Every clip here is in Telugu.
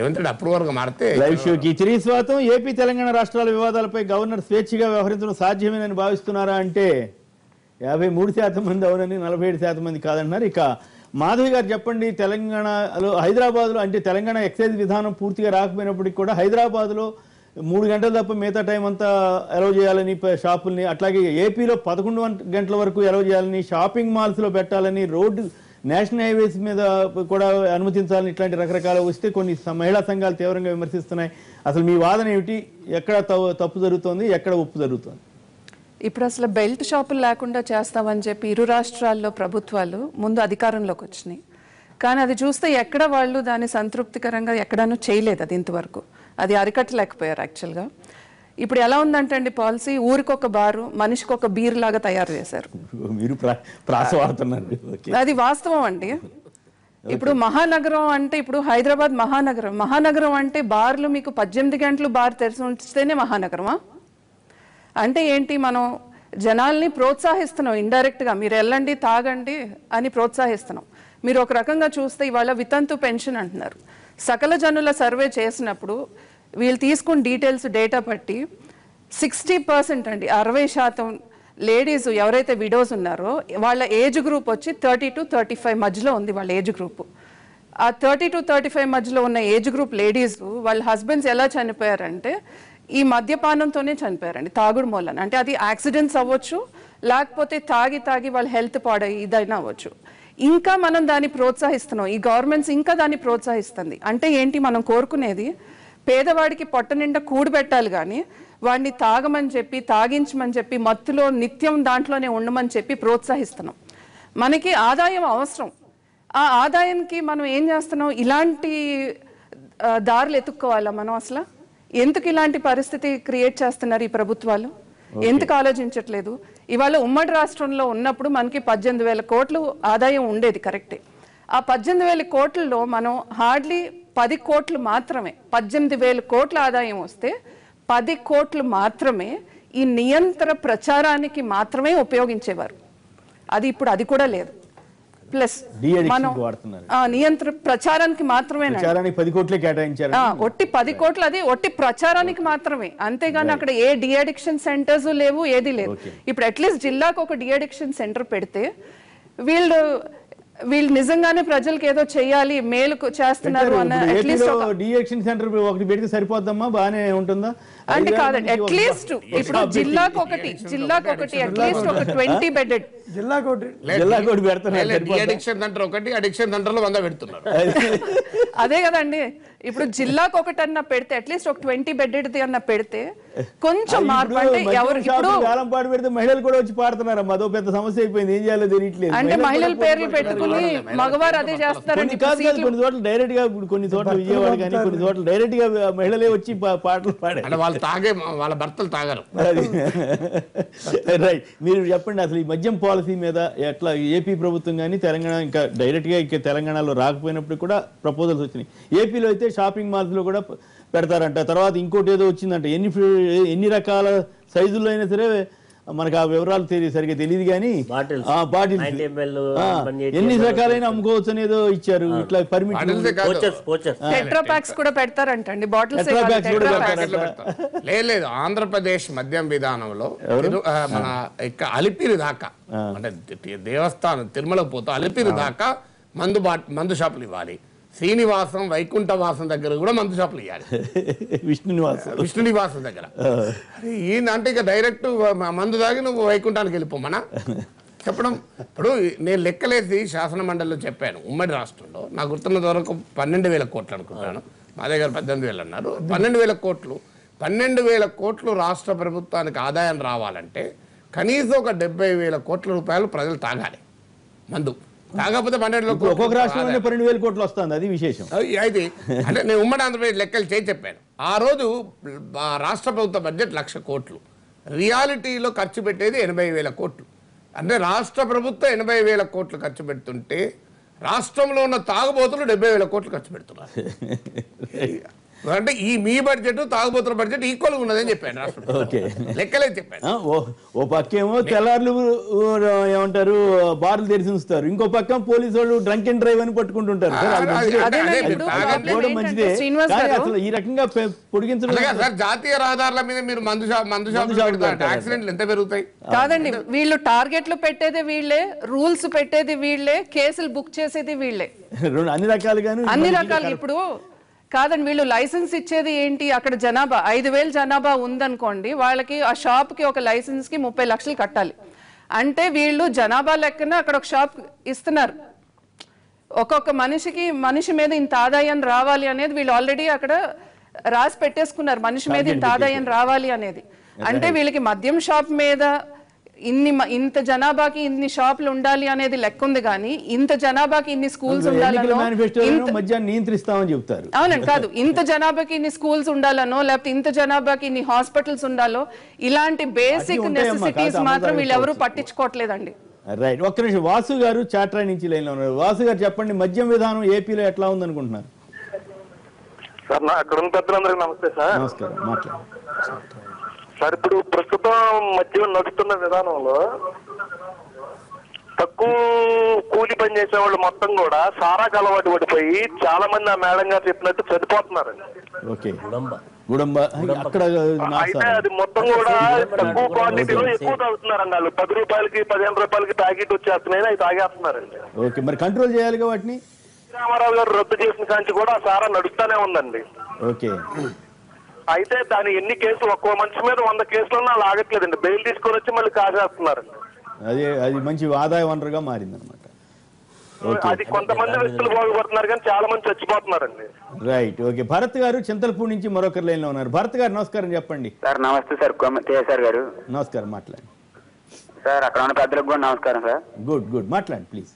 రేవంత్ రెడ్డి అప్రూవర్గా మారితే. లైవ్ షోకి తిరిగి స్వాగతం. ఏపీ తెలంగాణ రాష్ట్రాల వివాదాలపై గవర్నర్ స్వేచ్ఛగా వ్యవహరించడం సాధ్యమేనని భావిస్తున్నారా అంటే 53% మంది అవునని, 47% మంది కాదంటున్నారు. ఇక మాధవి గారు చెప్పండి, తెలంగాణలో హైదరాబాద్లో అంటే తెలంగాణ ఎక్సైజ్ విధానం పూర్తిగా రాకపోయినప్పటికీ కూడా హైదరాబాద్లో 3 గంటలు తప్ప మిగతా టైం అంతా అలౌ చేయాలని షాపుల్ని, అట్లాగే ఏపీలో 11 గంటల వరకు అలౌ చేయాలని, షాపింగ్ మాల్స్లో పెట్టాలని, రోడ్డు నేషనల్ హైవేస్ మీద కూడా అనుమతించాలని, ఇట్లాంటి రకరకాల వస్తే కొన్ని మహిళా సంఘాలు తీవ్రంగా విమర్శిస్తున్నాయి. అసలు మీ వాదన ఏమిటి? ఎక్కడ తప్పు జరుగుతోంది, ఎక్కడ ఒప్పు జరుగుతోంది? ఇప్పుడు అసలు బెల్ట్ షాపులు లేకుండా చేస్తామని చెప్పి ఇరు రాష్ట్రాల్లో ప్రభుత్వాలు ముందు అధికారంలోకి వచ్చినాయి. కానీ అది చూస్తే ఎక్కడ వాళ్ళు దాన్ని సంతృప్తికరంగా ఎక్కడానూ చేయలేదు. అది ఇంతవరకు అది అరికట్టలేకపోయారు యాక్చువల్గా. ఇప్పుడు ఎలా ఉందంటే అండి పాలసీ, ఊరికొక బారు మనిషికి ఒక బీర్ లాగా తయారు చేశారు. మీరు అది వాస్తవం అండి. ఇప్పుడు మహానగరం అంటే ఇప్పుడు హైదరాబాద్ మహానగరం అంటే బార్లు మీకు 18 గంటలు బార్ తెరిచి ఉంచితేనే మహానగరమా? అంటే ఏంటి, మనం జనాల్ని ప్రోత్సహిస్తున్నాం ఇండైరెక్ట్గా, మీరు వెళ్ళండి తాగండి అని ప్రోత్సహిస్తున్నాం. మీరు ఒక రకంగా చూస్తే ఇవాళ వితంతు పెన్షన్ అంటున్నారు. సకల జనుల సర్వే చేసినప్పుడు వీళ్ళు తీసుకున్న డీటెయిల్స్ డేటా బట్టి 60% అండి, 60% లేడీస్ ఎవరైతే విడోస్ ఉన్నారో వాళ్ళ ఏజ్ గ్రూప్ వచ్చి 30 to 35 మధ్యలో ఉంది వాళ్ళ ఏజ్ గ్రూప్. ఆ 30 to 35 మధ్యలో ఉన్న ఏజ్ గ్రూప్ లేడీస్ వాళ్ళ హస్బెండ్స్ ఎలా చనిపోయారంటే ఈ మద్యపానంతోనే చనిపోయారండి, తాగుడు మూలన. అంటే అది యాక్సిడెంట్స్ అవ్వచ్చు, లేకపోతే తాగి వాళ్ళ హెల్త్ పాడై ఇదైనా అవ్వచ్చు. ఇంకా మనం దాన్ని ప్రోత్సహిస్తున్నాం, ఈ గవర్నమెంట్స్ ఇంకా దాన్ని ప్రోత్సహిస్తుంది. అంటే ఏంటి, మనం కోరుకునేది పేదవాడికి పొట్ట నిండా కూడు పెట్టాలి, కానీ వాడిని తాగమని చెప్పి తాగించమని చెప్పి మత్తులో నిత్యం దాంట్లోనే ఉండమని చెప్పి ప్రోత్సహిస్తున్నాం. మనకి ఆదాయం అవసరం. ఆ ఆదాయానికి మనం ఏం చేస్తున్నాం, ఇలాంటి దారులు ఎత్తుక్కోవాలా మనం? అసలు ఎందుకు ఇలాంటి పరిస్థితి క్రియేట్ చేస్తున్నారు ఈ ప్రభుత్వాలు? ఎందుకు ఆలోచించట్లేదు? ఇవాళ ఉమ్మడి రాష్ట్రంలో ఉన్నప్పుడు మనకి 18,000 కోట్లు ఆదాయం ఉండేది, కరెక్టే. ఆ 18,000 కోట్లలో మనం హార్డ్లీ 10 కోట్లు మాత్రమే, 18,000 కోట్ల ఆదాయం వస్తే 10 కోట్లు మాత్రమే ఈ నియంత్రణ ప్రచారానికి మాత్రమే ఉపయోగించేవారు. అది ఇప్పుడు అది కూడా లేదు. ప్లస్ మనం నియంత్రణ ప్రచారానికి మాత్రమే 10 కోట్లే కేటాయించారు. ఒట్టి 10 కోట్లు, అది ఒట్టి ప్రచారానికి మాత్రమే, అంతేగాని అక్కడ ఏ డి అడిక్షన్ సెంటర్స్ లేవు, ఏది లేదు. ఇప్పుడు అట్లీస్ట్ జిల్లాకు ఒక డి అడిక్షన్ సెంటర్ పెడితే వీళ్ళు నిజంగానే ప్రజలకు ఏదో చేయాలి, మేలు చేస్తున్నారు అన్న అట్లీస్ట్ డిఎక్షన్ సెంటర్ ఒకటి పెడితే సరిపోద్దమ్మా, బాగానే ఉంటుందా అంటే కాదండి. అట్లీస్ట్ ఇప్పుడు జిల్లాకు ఒకటి అట్లీస్ట్ ఒక 20 బెడెడ్ జిల్లాకోటి పెడుతున్నారు. అదే కదండి, ఇప్పుడు జిల్లాకు ఒకటి అన్న పెడితే అట్లీస్ట్ ఒక 20 బెడెడ్ అన్న పెడితే కొంచెం మార్పు. అంటే ఎవరు ఇప్పుడు కాలం పాటు పెడితే మహిళలు కూడా వచ్చి పాడుతున్నారు, అదో పెద్ద సమస్య అయిపోయింది, ఏం చేయాలో తెలియట్లేదు. అంటే మహిళల పేర్లు పెట్టుకుని మగవారు అదే చేస్తారండి. కొన్ని చోట్ల డైరెక్ట్ గా, కొన్ని చోట్ల విజయవాడ కానీ కొన్ని చోట్ల డైరెక్ట్ గా మహిళలే వచ్చి పాటలు పాడారు. వాళ్ళు తాగే వాళ్ళ భర్తలు తాగరు. రైట్, మీరు చెప్పండి అసలు ఈ మద్యం పాలసీ మీద ఎట్లా ఏపీ ప్రభుత్వం కానీ తెలంగాణ ఇంకా డైరెక్ట్ గా ఇంకా తెలంగాణలో రాకపోయినప్పుడు కూడా ప్రపోజల్స్ వచ్చినాయి. ఏపీలో అయితే షాపింగ్ మాల్స్ లో కూడా పెడతారంట. తర్వాత ఇంకోటి ఏదో వచ్చిందంట, ఎన్ని రకాల సైజుల్లో అయినా సరే మనకు ఆ వివరాలు సరిగ్గా తెలియదు, కానీ ఎన్ని రకాలైన అమ్ముకోవచ్చు అనేదో ఇచ్చారు. ఇట్లా పర్మిట్ కూడా పెడతారంటండి, బాటిల్స్ లేదు. ఆంధ్రప్రదేశ్ మద్యం విధానంలో మన అలిపిరి దాకా, అంటే దేవస్థానం తిరుమలకు పోతూ అలిపిరి దాకా మందు షాపులు ఇవ్వాలి. శ్రీనివాసం వైకుంఠవాసం దగ్గర కూడా మందు షాపులు ఇవ్వాలి. విష్ణునివాసం దగ్గర ఈయన అంటే ఇక డైరెక్ట్ మందు తాగి నువ్వు వైకుంఠానికి వెళ్ళిపోమనా చెప్పడం. ఇప్పుడు నేను లెక్కలేసి శాసన మండలిలో చెప్పాను, ఉమ్మడి రాష్ట్రంలో నాకు గుర్తున్నంత వరకు 12,000 కోట్లు అనుకుంటాను, మా దగ్గర 18,000 అన్నారు. 12,000 కోట్లు రాష్ట్ర ప్రభుత్వానికి ఆదాయం రావాలంటే కనీసం ఒక 70,000 కోట్ల రూపాయలు ప్రజలు తాగాలి మందు. కాకపోతే 12,000 ఒక్కొక్క రాష్ట్రంలో 12,000 కోట్లు వస్తుంది, అది విశేషం. అయితే అంటే నేను ఉమ్మడి ఆంధ్రప్రదేశ్ లెక్కలు చేసి చెప్పాను. ఆ రోజు రాష్ట్ర ప్రభుత్వ బడ్జెట్ 1,00,000 కోట్లు, రియాలిటీలో ఖర్చు పెట్టేది 80,000 కోట్లు. అంటే రాష్ట్ర ప్రభుత్వం 80,000 కోట్లు ఖర్చు పెడుతుంటే రాష్ట్రంలో ఉన్న తాగుబోతులు 70,000 కోట్లు ఖర్చు పెడుతున్నారు. అంటే ఈ మీ బడ్జెట్ తాగుబోతుల బడ్జెట్ ఈక్వల్గా ఉన్నదని చెప్పాను రాష్ట్రం ఓకే లెక్కలే చెప్పాను. ఓ పక్కేమో తెల్లార్లు ఏమంటారు బార్లు తెరిచి ఉంచుతారు, ఇంకో పక్క పోలీసు వాళ్ళు డ్రంక్ అండ్ డ్రైవ్ అని పట్టుకుంటుంటారు సార్. అది మంచిదే. అది కూడా మంచిదే, కానీ అసలు ఈ రకంగా పొడిగించడం సార్ జాతీయ రహదారుల మీద మీరు మందు షాప్ యాక్సిడెంట్లు ఎంత పెరుగుతాయి? కాదండి, వీళ్ళు టార్గెట్లు పెట్టేది వీళ్ళే, రూల్స్ పెట్టేది వీళ్ళే, కేసులు బుక్ చేసేది వీళ్ళే, అన్ని రకాలుగాను అన్ని రకాలుగా. ఇప్పుడు కాదండి, వీళ్ళు లైసెన్స్ ఇచ్చేది ఏంటి? అక్కడ జనాభా 5,000 జనాభా ఉందనుకోండి, వాళ్ళకి ఆ షాప్ కి ఒక లైసెన్స్ కి 30 లక్షలు కట్టాలి అంటే వీళ్ళు జనాభా లెక్కన అక్కడ ఒక షాప్ ఇస్తున్నారు. ఒక్కొక్క మనిషి మీద ఇంత ఆదాయం రావాలి అనేది వీళ్ళు ఆల్రెడీ అక్కడ రాసి పెట్టేసుకున్నారు, మనిషి మీద ఇంత ఆదాయం రావాలి అనేది. అంటే వీళ్ళకి మద్యం షాప్ మీద ఇంత జనాభాకి ఇన్ని షాపులు ఉండాలి అనేది లెక్క ఉంది, కానీ ఇంత జనాభాకి ఇన్ని స్కూల్స్ ఉండాలనో, నియంత్రిస్తామని చెప్తారు. అవునండి, కాదు ఇంత జనాభాకి ఇన్ని స్కూల్స్ ఉండాలనో, లేకపోతే ఇంత జనాభాకి ఇన్ని హాస్పిటల్స్ ఉండాలో, ఇలాంటి బేసిక్ నెసెసిటీస్ మాత్రం వీళ్ళు ఎవరు పట్టించుకోవట్లేదండి. రైట్, ఒక్క నిమిషం. వాసు గారు చాట్రా నుంచి లైన్ లో ఉన్నారు. వాసు గారు చెప్పండి, మద్యం విధానం ఏపీలో ఎట్లా ఉందనుకుంటున్నారు? సార్ అక్కడ ఉన్న పెద్దలందరికీ నమస్తే సార్. నమస్కారం, మాట్లాడు సార్. ఇప్పుడు ప్రస్తుతం మద్యం నడుస్తున్న విధానంలో తక్కువ కూలి పని చేసే వాళ్ళు మొత్తం కూడా సారాకు అలవాటు పడిపోయి చాలా మంది ఆ మేడం గారు చెప్పినట్టు చనిపోతున్నారండి. అయితే అది మొత్తం కూడా తక్కువ క్వాంటిటీలో ఎక్కువ తాగుతున్నారండి. వాళ్ళు 10 రూపాయలకి 15 రూపాయలకి ప్యాకెట్ వచ్చేస్తున్నాయి, అవి తాగేస్తున్నారండి. ఓకే, మరి కంట్రోల్ చేయాలిగా వాటిని. రామారావు గారు రద్దు చేసిన కాంచి కూడా సారా నడుస్తూనే ఉందండి. ఓకే, అయితే దాని ఎన్ని కేసులు, ఒక్కో మనిషి మీద 100 కేసులన్నా అలా ఆగట్లేదండి. బెయిల్ తీసుకొని వచ్చి మళ్ళీ కాజేస్తున్నారండి. అది మంచి ఆదాయ వనరుగా మారింది అనమాట. అది కొంతమంది వ్యక్తులు బాగుపడుతున్నారు, కానీ చాలా మంది చచ్చిపోతున్నారండి. Right, okay. భరత్ గారు చింతలపూడి నుంచి మరొకరు లైన్ లో ఉన్నారు. భరత్ గారు నమస్కారం, చెప్పండి. సార్ నమస్తే సార్, కేసీఆర్ గారు. నమస్కారం, మాట్లాడండి సార్. అక్కడ ఉన్న పెద్దలకు కూడా నమస్కారం సార్. గుడ్, మాట్లాడండి ప్లీజ్.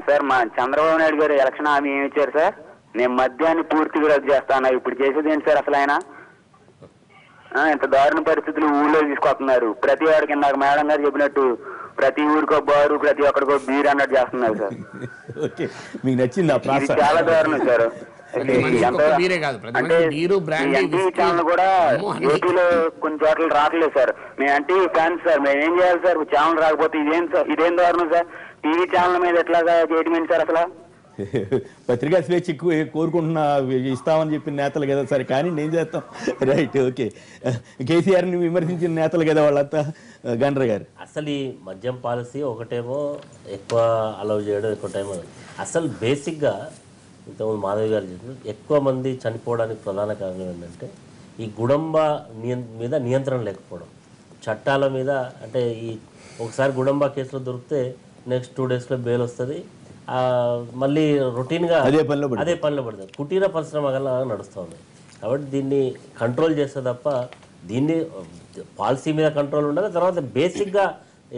సార్, మా చంద్రబాబు నాయుడు గారు ఎలక్షన్ హామీ ఏమి ఇచ్చారు సార్? నేను మద్యాన్ని పూర్తిగా రద్దు చేస్తాను. ఇప్పుడు చేసేది ఏంటి సార్ అసలు ఆయన? ఇంత దారుణ పరిస్థితులు ఊళ్ళో తీసుకొస్తున్నారు. ప్రతి వాడికి నాకు మేడం గారు చెప్పినట్టు ప్రతి ఊరికో బారు, ప్రతి ఒక్కడికో బీర్ అన్నట్టు చేస్తున్నారు సార్. మీకు నచ్చింది? చాలా దారుణం సార్. అంటే ఛానల్ కూడా ఏపీలో కొన్ని చోట్ల రావట్లేదు సార్. మేము అంటే ఫ్యాన్స్ సార్, మేము ఏం చేయాలి సార్? ఛానల్ రాకపోతే ఇదేం దారుణం సార్? టీవీ ఛానల్ మీద ఎట్లాగా చేయడం సార్ అసలు? పత్రికా స్వేచ్ఛ కోరుకుంటున్నా, ఇస్తామని చెప్పిన నేతలు కదా సరే, కానీ ఏం చేస్తాం. Right, okay. కేసీఆర్ని విమర్శించిన నేతలు కదా వాళ్ళంతా. గండ్ర గారు, అసలు ఈ మద్యం పాలసీ ఒకటేమో ఎక్కువ అలౌ చేయడం, ఎక్కువ టైం. అసలు బేసిక్గా ఇంతకుముందు మాధవి గారు చెప్పిన ఎక్కువ మంది చనిపోవడానికి ప్రధాన కారణం ఏంటంటే ఈ గుడంబ మీద నియంత్రణ లేకపోవడం, చట్టాల మీద. అంటే ఈ ఒకసారి గుడంబ కేసులో దొరికితే నెక్స్ట్ 2 డేస్లో బెయిల్ వస్తుంది, మళ్ళీ రొటీన్గా అదే పనిలో పడుతుంది. కుటీర పరిశ్రమ గల నడుస్తూ ఉంది. కాబట్టి దీన్ని కంట్రోల్ చేస్తే తప్ప దీన్ని పాలసీ మీద కంట్రోల్ ఉండదు. తర్వాత బేసిక్గా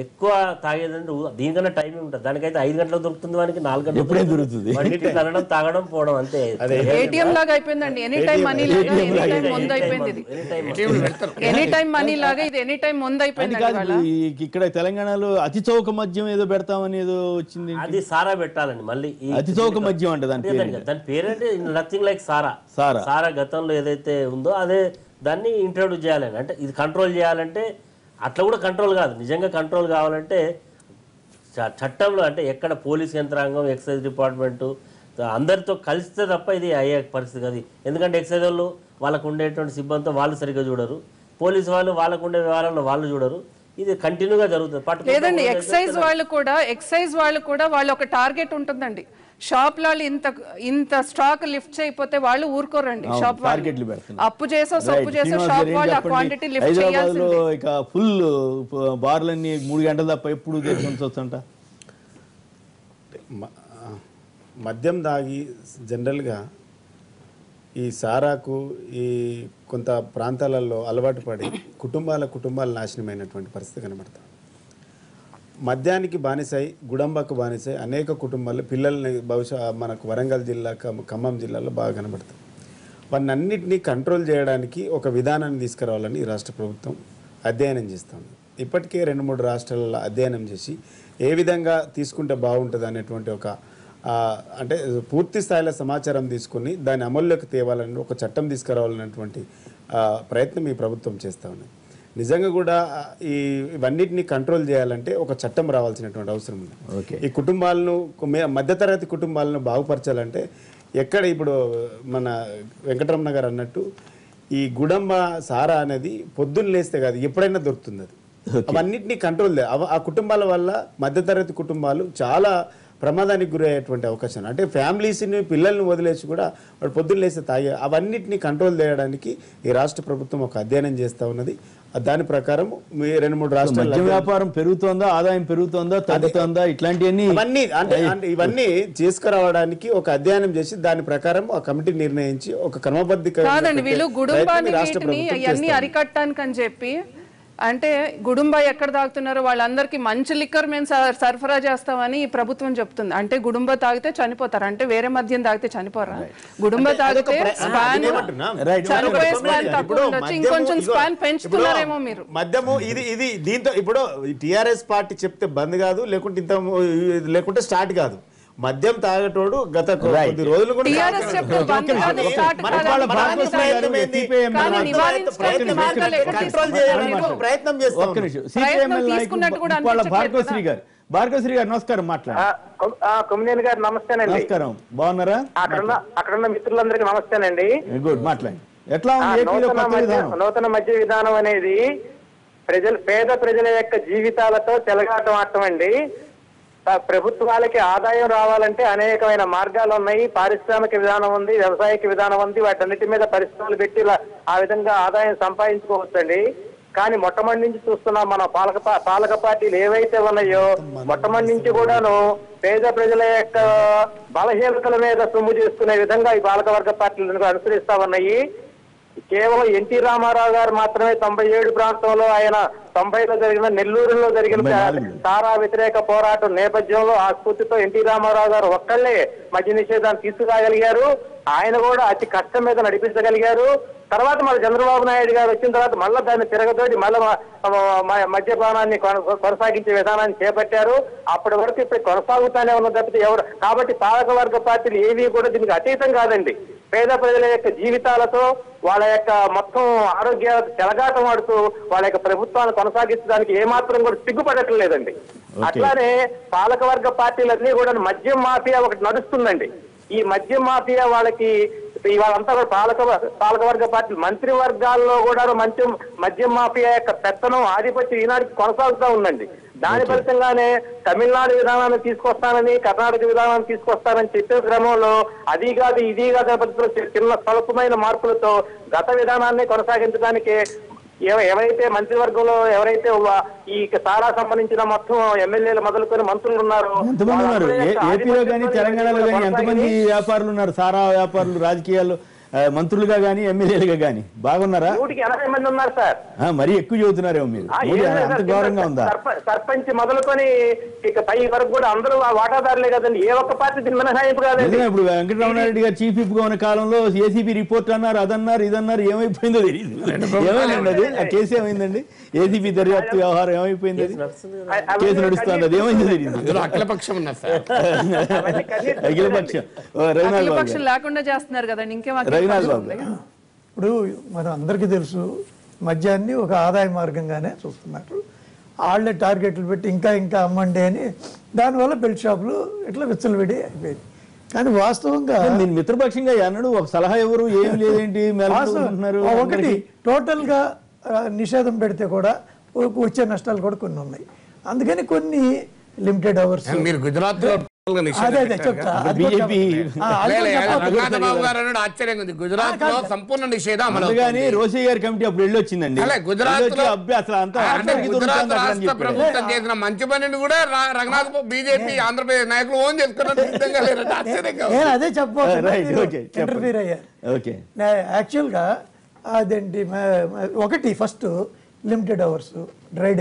ఎక్కువ తాగేదంటే దీనికన్నా టైమింగ్ ఉంటుంది. దానికైతే 5 గంటలకు దొరుకుతుంది, వానికి 4 గంటలకు దొరుకుతుంది. అనడం, తాగడం, పోవడం అంతే. ఏటీఎం లాగా అయిపోయిందండి, ఎనీ టైం మనీ లాగా, ఎనీ టైం ముందు అయిపోయింది ఇది. ఎనీ టైం మనీ లాగా ఇది ఎనీ టైం ముందు అయిపోయింది. ఇక్కడ తెలంగాణలో అతి చౌక మద్యం ఏదో పెడతామని ఏదో వచ్చింది, అది సారా పెట్టాలండి. మళ్ళీ అతి చౌక మద్యం అంటే దాని పేరంటే నథింగ్ లైక్ సారా గతంలో ఏదైతే ఉందో అదే దాన్ని ఇంట్రడ్యూస్ చేయాలని. అంటే ఇది కంట్రోల్ చేయాలంటే అట్లా కూడా కంట్రోల్ కాదు. నిజంగా కంట్రోల్ కావాలంటే చట్టంలో, అంటే ఎక్కడ పోలీస్ యంత్రాంగం, ఎక్సైజ్ డిపార్ట్మెంటు అందరితో కలిస్తే తప్ప ఇది అయ్యే పరిస్థితి కాదు. ఎందుకంటే ఎక్సైజ్ వాళ్ళు వాళ్ళకు ఉండేటువంటి సిబ్బందితో వాళ్ళు సరిగ్గా చూడరు, పోలీసు వాళ్ళు వాళ్ళకు ఉండే వ్యవహారాల్లో వాళ్ళు చూడరు. ఇది కంటిన్యూగా జరుగుతుంది. లేదండి, ఎక్సైజ్ వాళ్ళు కూడా వాళ్ళు ఒక టార్గెట్ ఉంటుందండి. షాప్ వాళ్ళు ఇంత స్టాక్ లిఫ్ట్ చేయకపోతే వాళ్ళు ఊరుకోరండి. షాప్ అప్పు చేసో సొప్పు చేసో షాప్ వాళ్ళు ఆ క్వాంటిటీ లిఫ్ట్ చేయాల్సిందే. ఇక ఫుల్ బార్లన్నీ 3 గంటల తప్ప ఎప్పుడు తెచ్చుకుంటా. మద్యం దాగి జనరల్గా ఈ సారాకు ఈ కొంత ప్రాంతాలలో అలవాటు పడి కుటుంబాలు నాశనమైనటువంటి పరిస్థితి కనబడతాం. మద్యానికి బానిసై, గుడంబకు బానిసై అనేక కుటుంబాలు పిల్లల్ని బహుశా మనకు వరంగల్ జిల్లా, ఖమ్మం జిల్లాలో బాగా కనబడతాయి. వాటిని అన్నింటినీ కంట్రోల్ చేయడానికి ఒక విధానాన్ని తీసుకురావాలని ఈ రాష్ట్ర ప్రభుత్వం అధ్యయనం చేస్తుంది. ఇప్పటికే 2-3 రాష్ట్రాలలో అధ్యయనం చేసి ఏ విధంగా తీసుకుంటే బాగుంటుంది అనేటువంటి ఒక అంటే పూర్తి స్థాయిలో సమాచారం తీసుకుని దాన్ని అమల్లోకి తేవాలని ఒక చట్టం తీసుకురావాలన్నటువంటి ప్రయత్నం ఈ ప్రభుత్వం చేస్తూ ఉన్నది. నిజంగా కూడా ఇవన్నిటిని కంట్రోల్ చేయాలంటే ఒక చట్టం రావాల్సినటువంటి అవసరం ఉంది. ఈ కుటుంబాలను మధ్యతరగతి కుటుంబాలను బాగుపరచాలంటే ఎక్కడ ఇప్పుడు మన వెంకటరమణ గారు అన్నట్టు ఈ గుడంబ సారా అనేది పొద్దున్న లేస్తే కాదు ఎప్పుడైనా దొరుకుతుంది. అది అవన్నిటినీ కంట్రోల్ ఆ కుటుంబాల వల్ల మధ్యతరగతి కుటుంబాలు చాలా ప్రమాదానికి గురయ్యేటువంటి అవకాశం. అంటే ఫ్యామిలీస్ని పిల్లల్ని వదిలేసి కూడా వాడు పొద్దున్న లేస్తే తాగే అవన్నిటిని కంట్రోల్ చేయడానికి ఈ రాష్ట్ర ప్రభుత్వం ఒక అధ్యయనం చేస్తూ ఉన్నది. దాని ప్రకారం 2-3 రాష్ట్రాల వ్యాపారం పెరుగుతోందా, ఆదాయం పెరుగుతోందా, తగ్గుతోందా, ఇట్లాంటివన్నీ ఇవన్నీ తీసుకురావడానికి ఒక అధ్యయనం చేసి దాని ప్రకారం ఆ కమిటీ నిర్ణయించి ఒక క్రమబద్ధీకరణ కాదండి. వీళ్ళు గుడుంబాన్ని అన్ని అరికట్టానికి అని చెప్పి అంటే గుడుంబా ఎక్కడ తాగుతున్నారో వాళ్ళందరికీ మంచి లిక్కర్ మేము సరఫరా చేస్తామని ఈ ప్రభుత్వం చెప్తుంది. అంటే గుడుంబా తాగితే చనిపోతారు, అంటే వేరే మద్యం తాగితే చనిపోరా? గుడుంబా తాగితే చనిపోయే స్పాన్ తక్కువ ఉండొచ్చు, ఇంకొంచెం స్పాన్ పెంచుతున్నారేమో మీరు. మద్యము ఇది దీంతో ఇప్పుడు టిఆర్ఎస్ పార్టీ చెప్తే బంద్ కాదు, లేకుంటే స్టార్ట్ కాదు. మద్యం తాగటోడు గత కొద్ది రోజులు కూడా భార్గవశ్రీ గారు నమస్కారం. కొమ్మినేని గారు నమస్తేనండి. నమస్కారం, బాగున్నారా? అక్కడున్న మిత్రులందరికీ నమస్తేనండి. గుడ్, మాట్లాడండి. ఎట్లా నూతన మద్య విధానం అనేది పేద ప్రజల యొక్క జీవితాలతో చెలగాటం ఆడటం అండి. ప్రభుత్వాలకి ఆదాయం రావాలంటే అనేకమైన మార్గాలు ఉన్నాయి. పారిశ్రామిక విధానం ఉంది, వ్యవసాయక విధానం ఉంది. వాటన్నిటి మీద పరిశ్రమలు పెట్టి ఆ విధంగా ఆదాయం సంపాదించుకోవచ్చండి. కానీ మొట్టమొదటి నుంచి చూస్తున్నాం మన పాలక పార్టీలు ఏవైతే ఉన్నాయో మొట్టమొదటి నుంచి కూడాను పేద ప్రజల యొక్క బలహీనతల మీద సొమ్ము చేసుకునే విధంగా ఈ పాలకవర్గ పార్టీలను అనుసరిస్తా ఉన్నాయి. కేవలం ఎన్టీ రామారావు గారు మాత్రమే 97 ప్రాంతంలో ఆయన 90లో జరిగిన నెల్లూరులో జరిగిన సారా వ్యతిరేక పోరాటం నేపథ్యంలో ఆ స్ఫూర్తితో ఎన్టీ రామారావు గారు ఒక్కళ్ళే మద్య నిషేధాన్ని తీసుకురాగలిగారు. ఆయన కూడా అతి కష్టం మీద నడిపించగలిగారు. తర్వాత మళ్ళీ చంద్రబాబు నాయుడు గారు వచ్చిన తర్వాత మళ్ళీ దాన్ని తిరగతోటి మళ్ళీ మద్యపానాన్ని కొనసాగించే విధానాన్ని చేపట్టారు. అప్పటి వరకు ఇప్పుడు కొనసాగుతానే ఉన్న తప్పితే ఎవరు. కాబట్టి పాలకవర్గ పార్టీలు ఏవి కూడా దీనికి అతీతం కాదండి. పేద ప్రజల యొక్క జీవితాలతో వాళ్ళ యొక్క మొత్తం ఆరోగ్య చెలగాటం ఆడుతూ వాళ్ళ యొక్క ప్రభుత్వాన్ని కొనసాగించడానికి ఏమాత్రం కూడా సిగ్గుపడటం లేదండి. అట్లానే పాలకవర్గ పార్టీలన్నీ కూడా మద్యం మాఫియా ఒకటి నడుస్తుందండి. ఈ మద్యం మాఫియా వాళ్ళకి ఇవాళంతా కూడా పాలకవర్గ పార్టీ మంత్రివర్గాల్లో కూడా మద్యం మాఫియా యొక్క పెత్తనం ఆధిపత్యం ఈనాటికి కొనసాగుతూ ఉందండి. దాని ఫలితంగానే తమిళనాడు విధానాన్ని తీసుకొస్తానని కర్ణాటక విధానాన్ని తీసుకొస్తానని చెప్పే క్రమంలో అది కాదు ఇది కాదు పద్ధతిలో చిన్న స్వల్పమైన మార్పులతో గత విధానాన్ని కొనసాగించడానికి ఎవరైతే మంత్రివర్గంలో ఎవరైతే ఈ సారా సంబంధించిన మొత్తం ఎమ్మెల్యేలు మొదలుకొని మంత్రులు ఉన్నారో ఏపీలో కానీ తెలంగాణలో కానీ ఎంతమంది వ్యాపారులు ఉన్నారు? సారా వ్యాపారులు రాజకీయాల్లో మంత్రులుగా గానీ ఎమ్మెల్యేలుగా గానీ బాగున్నారా? 180 మంది ఉన్నారు సార్. మరీ ఎక్కువ చదువుతున్నారేమో మీరు. అంత గౌరవంగా ఉందా? సర్పంచ్ మొదలుకొని ఇక పై వరకు కూడా అందరూ వాటాదారులే కదండి. ఏ ఒక్క పార్టీ దీని మినహాయింపు కాదండి. ఇప్పుడు వెంకటరమణారెడ్డి గారు చీఫ్ విప్ గా ఉన్న కాలంలో ఏసీబీ రిపోర్ట్ అన్నారు, అదన్నారు, ఇదన్నారు. ఏమైపోయిందో తెలియదు. ఏమైందండి అది? ఆ కేసు ఏమైందండి? ఏసీబీ దర్యాప్తు వ్యవహారం ఏమైపోయింది? అది కేసు నడుస్తుంది, అది ఏమైందో తెలియదు. అఖిలపక్షం ఉన్నారు సార్. అఖిలపక్షం అఖిలపక్షం లేకుండా చేస్తున్నారు కదండి. ఇంకేం ఇప్పుడు మనం అందరికీ తెలుసు మద్యాన్ని ఒక ఆదాయ మార్గంగానే చూస్తున్నారు. వాళ్ళే టార్గెట్లు పెట్టి ఇంకా ఇంకా అమ్మండి అని దానివల్ల బెల్ట్ షాపులు ఇట్లా విచ్చలవిడి అయిపోయింది. కానీ వాస్తవంగా నేను మిత్రపక్షంగా అన్నాడు ఒక సలహా ఎవరు ఏం లేదేంటి ఒకటి టోటల్గా నిషేధం పెడితే కూడా వచ్చే నష్టాలు కూడా కొన్ని ఉన్నాయి. అందుకని కొన్ని లిమిటెడ్ అవర్స్ మీరు గుజరాత్ ఆశ్చర్యంగా ఉంది. గుజరాత్ లో సంపూర్ణ నిషేధం రోసయ్య గారి కమిటీ అప్పుడు వెళ్ళి వచ్చిందండి. గుజరాత్ రాష్ట్ర ప్రభుత్వం చేసిన మంచి పనిని కూడా రఘునాథ్ బీజేపీ ఆంధ్రప్రదేశ్ నాయకులు ఓన్ చేసుకున్నారు. సిద్ధంగా లేరు. నేను అదే చెప్పబోతున్నా. యాక్చువల్ గా అదేంటి ఒకటి first limited hours dry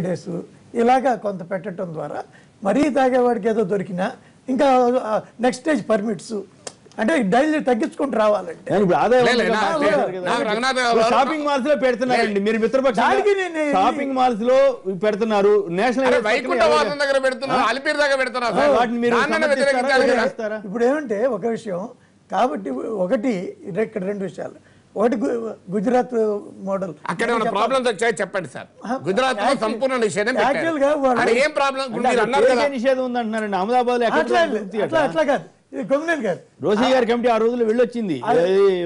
days ఇలాగా కొంత పెట్టడం ద్వారా మరీ తాగేవాడికి ఏదో దొరికినా ఇంకా నెక్స్ట్ స్టేజ్ పర్మిట్స్ అంటే డైలీ తగ్గించుకుంటూ రావాలంటే కానీ ఇప్పుడు ఆదాయం లే, లే, ఉంది నా- కదా. నాకు రంగనాథ్ ఇప్పుడు గారు- షాపింగ్ మాల్స్ లో పెడుతున్నారండి మీరు మిత్రపక్ష దానికి నేను- షాపింగ్ మాల్స్ లో పెడుతున్నారు నేషనల్ అరే హైవేస్ పక్కన వైకుంఠవాసం దగ్గర పెడుతున్నారు, అలిపిరి దగ్గర పెడుతున్నారు సార్. వాటిని మీరు దాన్నైనా సమర్థిస్తారా? వ్యతిరేకించాలి కదా. చేస్తారా? ఇప్పుడు ఏమంటే ఒక విషయం కాబట్టి ఒకటి ఇక్కడ 2 విషయాలు. ఒకటి గుజరాత్ మోడల్ అక్కడ ఏమైనా ప్రాబ్లమ్స్ వచ్చాయో చెప్పండి సార్. గుజరాత్ లో సంపూర్ణ నిషేధం పెట్టారు. యాక్చువల్ గా వాళ్ళు- అక్కడ ఏం ప్రాబ్లం మీరు అన్నారు కదా. ఏ నిషేధం ఉందంటున్నారండి అహ్మదాబాద్ లో ఎక్కడ అట్లా దొరుకుతాయి అట్లా అట్లా? అట్లా కాదు, ఇది కొమ్మినేని గారు రోసీ గారి కమిటీ ఆ రోజుల్లో వెళ్ళొచ్చింది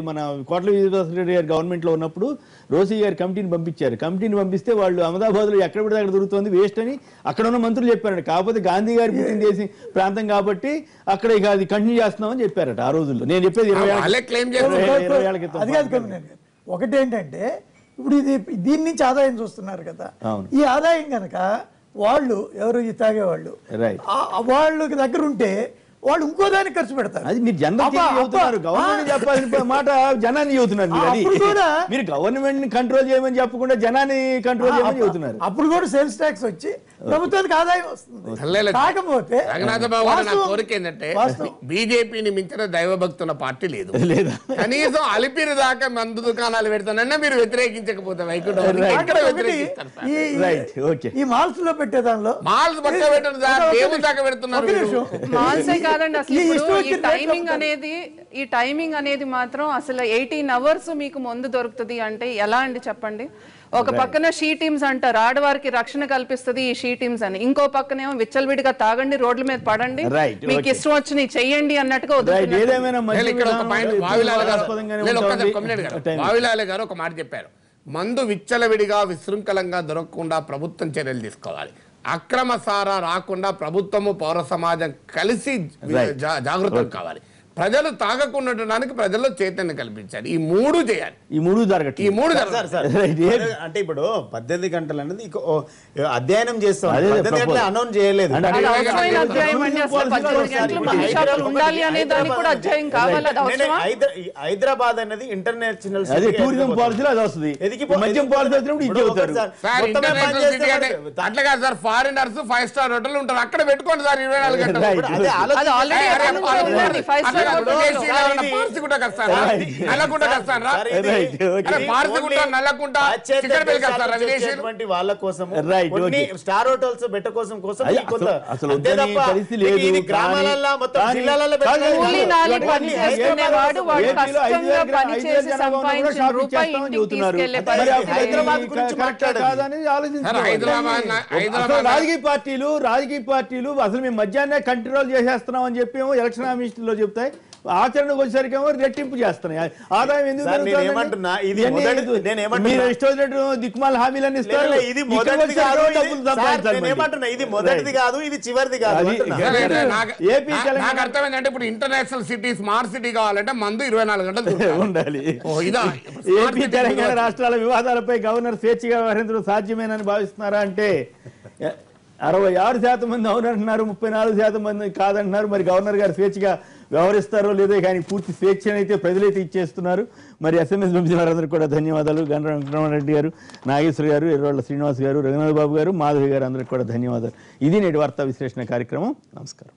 మన కోట్ల విజయభాస్కర్ గారు గవర్నమెంట్ లో ఉన్నప్పుడు రోసీ గారి కమిటీని పంపించారు. కమిటీని పంపిస్తే వాళ్ళు అహ్మదాబాద్ లో ఎక్కడ పడితే అక్కడ దొరుకుతుంది వేస్ట్ అని అక్కడ ఉన్న మంత్రులు చెప్పారండి. కాకపోతే గాంధీ గారి పుట్టిన దేశం ప్రాంతం కాబట్టి అక్కడ ఇక అది కంటిన్యూ చేస్తున్నామని చెప్పారట ఆ రోజుల్లో. నేను చెప్పేది 20 వాళ్ళే క్లెయిమ్ చేస్తారు. 20 ఏళ్ల క్రితం. అది కాదు కొమ్మినేని గారు. ఒకటి ఏంటంటే ఇప్పుడు ఇది దీని నుంచి ఆదాయం చూస్తున్నారు కదా, అవును. ఈ ఆదాయం కనుక వాళ్ళు ఎవరు ఈ తాగేవాళ్ళు Right. వాళ్ళకి దగ్గర ఉంటే వాళ్ళు ఇంకో దానికి ఖర్చు పెడతారు. అది మీరు జనరల్ చెబుతున్నారు, గవర్నమెంట్ చెప్పాల్సిన మాట జనాన్ని చెబుతున్నారు మీరు. అది అప్పుడు కూడా మీరు గవర్నమెంట్ ని కంట్రోల్ చేయమని చెప్పకుండా జనాన్ని కంట్రోల్ చేయమని చెబుతున్నారు. అప్పుడు కూడా సేల్స్ ట్యాక్స్ వచ్చి ప్రభుత్వానికి ఆదాయం వస్తుంది. లేదు. కాకపోతే రంగనాథ బాబు గారు నా వాస్తవం- కోరిక ఏంటంటే వాస్తవం. బీజేపీని మించిన దైవభక్తుల పార్టీ లేదు. లేదా కనీసం అలిపిరి దాకా మందు దుకాణాలు పెడతానన్నా మీరు వ్యతిరేకించకపోతే వైకుంఠం ఎక్కడ ఒకటి వ్యతిరేకిస్తారు సార్? ఈ- రైట్ ఓకే ఈ మాల్స్ లో పెట్టే దానిలో మాల్స్ పక్క పెట్టండి సార్, దేవుడి దాకా పెడుతున్నారు ఒక మీరు. నిమిషం. మాల్సే కాదండి అసలు ఈ ఇప్పుడు ఇష్టం ఈ వచ్చిన టైమింగ్ అనేది మాత్రం అసలు 18 అవర్స్ మీకు ముందు దొరుకుతుంది అంటే ఎలా అండి చెప్పండి. ఒక పక్కన షీ టీమ్స్ అంటారు ఆడవారికి రక్షణ కల్పిస్తుంది ఈ షీ టీమ్స్ అని, ఇంకో పక్కనేమో విచ్చలవిడిగా తాగండి రోడ్ల మీద పడండి Right, మీకు okay. ఇష్టం వచ్చినాయి చెయ్యండి అన్నట్టుగా రైట్ వదులుతున్నారు. ఏదేమైనా నేను ఇక్కడ ఒక పాయింట్ వావిలాల గారు ఆస్పదంగానే నేను ఒక్క ఉంటుంది. కమ్యూనిటీ గారు Time. వావిలాల గారు ఒక మాట చెప్పారు. మందు విచ్చలవిడిగా విశృంఖలంగా దొరకకుండా ప్రభుత్వం చర్యలు తీసుకోవాలి. అక్రమ సారా రాకుండా ప్రభుత్వము పౌర సమాజం కలిసి జాగృతం కావాలి. ప్రజలు తాగకుండా ఉండడానికి ప్రజల్లో చైతన్యం కల్పించాలి. ఈ 3 చేయాలి. ఈ 3 జరగట్లేదు. ఈ 3 సార్, సార్, Right. అంటే ఇప్పుడు 18 గంటలు అనేది అధ్యయనం చేస్తాం. అదే 18 గంటలు proposal. అనౌన్స్ చేయలేదు. అంటే అది అది అవసరమైన అది అధ్యాయం అండి. అసలు 18 గంటలు మందు షాపులు ఉండాలి అనే దానికి కూడా అధ్యాయం కావాలి. అది అవసరమా? హైదరాబాద్ అనేది ఇంటర్నేషనల్ అదే టూరిజం పాలసీలో అది వస్తుంది. మద్యం పాలసీ వచ్చినప్పుడు ఇది చెబుతారు. సార్ ఇంటర్నేషనల్ సిటీ అంటే అట్లా కాదు సార్. ఫారినర్స్ 5 స్టార్ హోటల్ ఉంటారు, అక్కడ పెట్టుకోండి సార్ 24 గంటలు. Right. అదే అది ఆల్రెడీ అరే, ఎక్కడ నుంచో ఉన్నది 5 స్టార్ హోటల్లో. పార్సిగుట్ట కస్తారా, నల్లకుంట కస్తారా? Right, okay. పార్సిగుట్ట, నల్లకుంట, చిక్కడపల్లి కస్తారా విదేశీయులు? వాళ్ళ కోసం Right, కొన్ని okay. స్టార్ హోటల్స్ పెట్ట కోసం అది ఈ కొంత అసలు అంతే వద్దని తప్ప పరిస్థితి లేదు. ఇది గ్రామాలలో మొత్తం కానీ- జిల్లాలలో కాదు, పెట్టలేదు. కూలీ నాలి పని చేసుకునేవాడు వాడు ఏపీలో కష్టంగా 5,000 పని చేసి సంపాదించిన షాపింగ్ రూపాయి చేస్తామని ఇంటికి చెబుతున్నారు. తీసుకెళ్లే మరి పరిస్థితి అప్పుడు హైదరాబాద్ ఈ గురించి కరెక్టా మాట్లాడండి. కాదని ఆలోచించుకోవాలి. సార్, హైదరాబాద్ అసలు రాజకీయ పార్టీలు అసలు మేము మధ్యాహ్నం కంట్రోల్ చేసేస్తున్నాం అని చెప్పి ఏమో ఎలక్షన్ కమిషన్లో చెప్తాయి, ఆచరణకు వచ్చేసరికి ఏమో రెట్టింపు చేస్తున్నాయి. ఆదాయం ఎందుకు సార్, నేను పెరుగుతోందండి? ఏమంటున్నా, ఇది ఇవన్నీ మొదటి- నేను ఏమంటున్నా- మీరు ఇష్టం వచ్చినట్టు దిక్కుమాల హామీలన్నీ ఇస్తారు. లేదు, ఇది ఇక్కడికి మొదటిది వచ్చేసరికి కాదు, ఇది- డబ్బులు సార్, సంపాదించాలి నేను మళ్ళీ. ఏమంటున్నా, ఇది మొదటిది కాదు, ఇది చివరిది కాదు అది- అంటున్నా. ఏపీ తెలంగాణ నాకు అర్థమైందంటే ఇప్పుడు ఇంటర్నేషనల్ సిటీ స్మార్ట్ సిటీ కావాలంటే మందు 24 గంటలు దొరకాలి. ఉండాలి. ఓ, ఇదా ఏపీ తెలంగాణ రాష్ట్రాల వివాదాలపై గవర్నర్ స్వేచ్ఛగా వ్యవహరించడం సాధ్యమేనని భావిస్తున్నారా అంటే 66% మంది అవునంటున్నారు, 34% మంది కాదంటున్నారు. మరి గవర్నర్ గారు స్వేచ్ఛగా వ్యవహరిస్తారో లేదో కానీ పూర్తి స్వేచ్ఛనైతే ప్రజలైతే ఇచ్చేస్తున్నారు. మరి SMS పంపించిన వారందరికీ కూడా ధన్యవాదాలు. గండ్ర వెంకటరమణరెడ్డి గారు, నాగేశ్వర గారు, ఎర్రవాళ్ళ శ్రీనివాస్ గారు, రఘునాథ్ బాబు గారు, మాధవి గారు అందరికీ కూడా ధన్యవాదాలు. ఇది నేటి వార్తా విశ్లేషణ కార్యక్రమం. నమస్కారం.